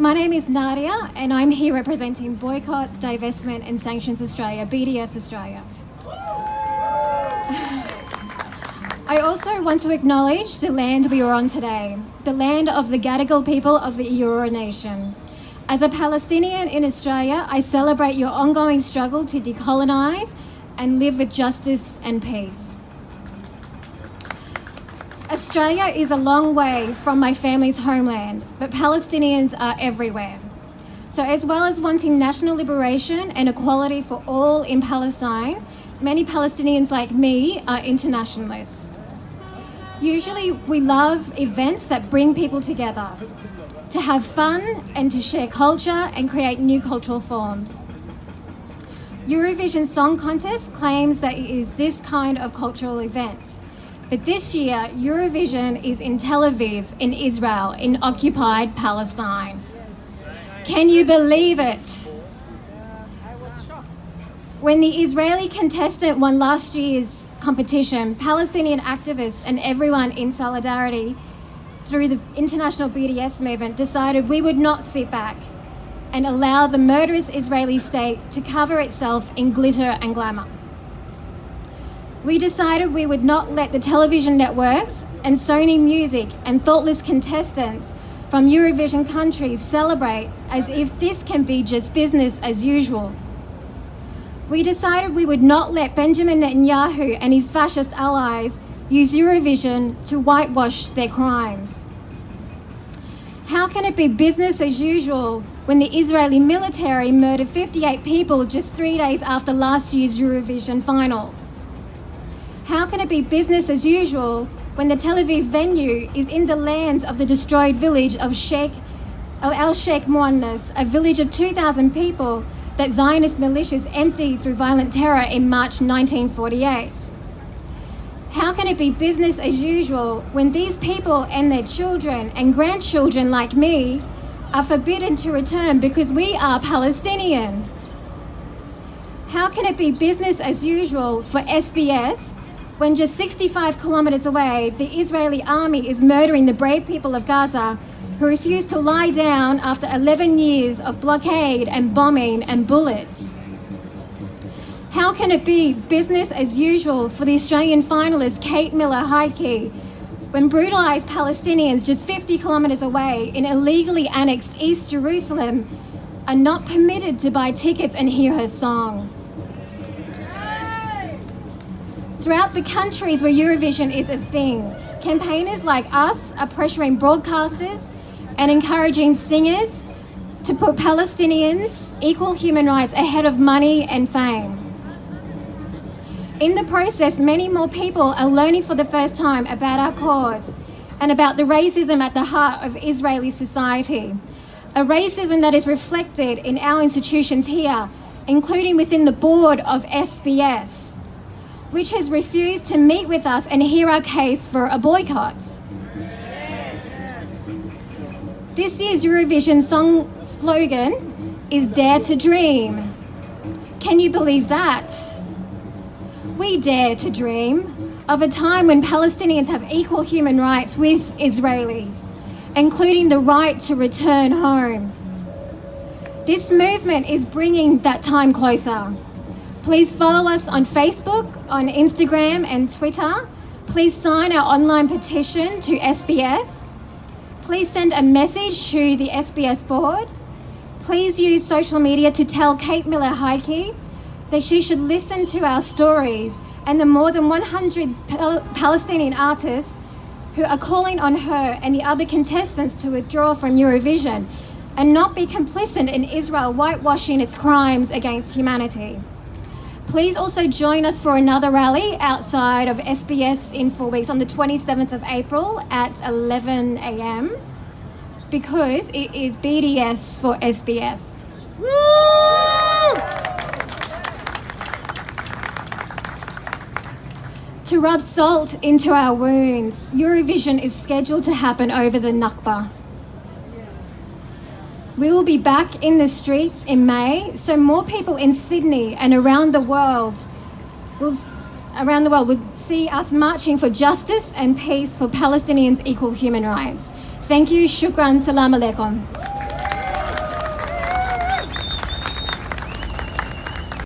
My name is Nadia and I'm here representing Boycott, Divestment and Sanctions Australia, BDS Australia. I also want to acknowledge the land we are on today, the land of the Gadigal people of the Eora Nation. As a Palestinian in Australia, I celebrate your ongoing struggle to decolonise and live with justice and peace. Australia is a long way from my family's homeland, but Palestinians are everywhere. So as well as wanting national liberation and equality for all in Palestine, many Palestinians like me are internationalists. Usually we love events that bring people together, to have fun and to share culture and create new cultural forms. Eurovision Song Contest claims that it is this kind of cultural event. But this year, Eurovision is in Tel Aviv, in Israel, in occupied Palestine. Can you believe it? I was shocked. When the Israeli contestant won last year's competition, Palestinian activists and everyone in solidarity through the international BDS movement decided we would not sit back and allow the murderous Israeli state to cover itself in glitter and glamour. We decided we would not let the television networks and Sony Music and thoughtless contestants from Eurovision countries celebrate as if this can be just business as usual. We decided we would not let Benjamin Netanyahu and his fascist allies use Eurovision to whitewash their crimes. How can it be business as usual when the Israeli military murdered 58 people just 3 days after last year's Eurovision final? How can it be business as usual when the Tel Aviv venue is in the lands of the destroyed village of El Sheikh Mohannes, a village of 2,000 people that Zionist militias emptied through violent terror in March 1948? How can it be business as usual when these people and their children and grandchildren like me are forbidden to return because we are Palestinian? How can it be business as usual for SBS when just 65 kilometres away, the Israeli army is murdering the brave people of Gaza who refuse to lie down after 11 years of blockade and bombing and bullets? How can it be business as usual for the Australian finalist Kate Miller-Heidke when brutalised Palestinians just 50 kilometres away in illegally annexed East Jerusalem are not permitted to buy tickets and hear her song? Throughout the countries where Eurovision is a thing, campaigners like us are pressuring broadcasters and encouraging singers to put Palestinians' equal human rights ahead of money and fame. In the process, many more people are learning for the first time about our cause and about the racism at the heart of Israeli society, a racism that is reflected in our institutions here, including within the board of SBS, which has refused to meet with us and hear our case for a boycott. Yes. This year's Eurovision song slogan is Dare to Dream. Can you believe that? We dare to dream of a time when Palestinians have equal human rights with Israelis, including the right to return home. This movement is bringing that time closer. Please follow us on Facebook, on Instagram and Twitter. Please sign our online petition to SBS. Please send a message to the SBS board. Please use social media to tell Kate Miller-Heidke that she should listen to our stories and the more than 100 Palestinian artists who are calling on her and the other contestants to withdraw from Eurovision and not be complicit in Israel whitewashing its crimes against humanity. Please also join us for another rally outside of SBS in 4 weeks on the 27th of April at 11 a.m. because it is BDS for SBS. Woo! To rub salt into our wounds, Eurovision is scheduled to happen over the Nakba. We will be back in the streets in May, so more people in Sydney and around the world will see us marching for justice and peace for Palestinians' equal human rights. Thank you, shukran, salam alaikum.